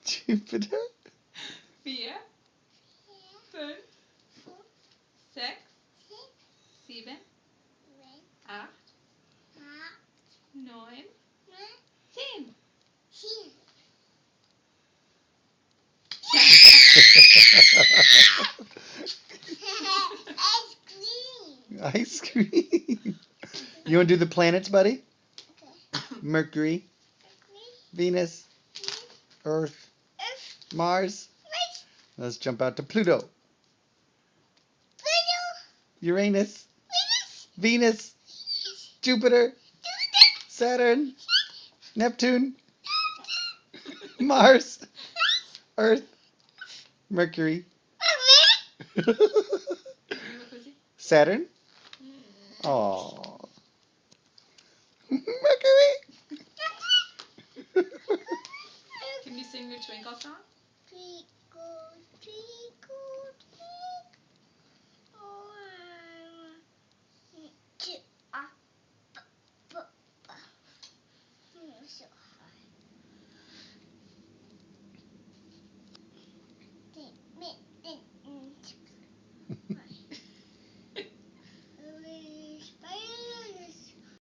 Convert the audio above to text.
Jupiter. 4, 5, 6, 7, 8, 9, 10. Ice cream. You want to do the planets, buddy? Mercury, Venus, Earth, Mars. Let's jump out to Pluto. Uranus, Venus, Jupiter, Saturn, Neptune, Mars, Earth, Mercury, Saturn. Oh.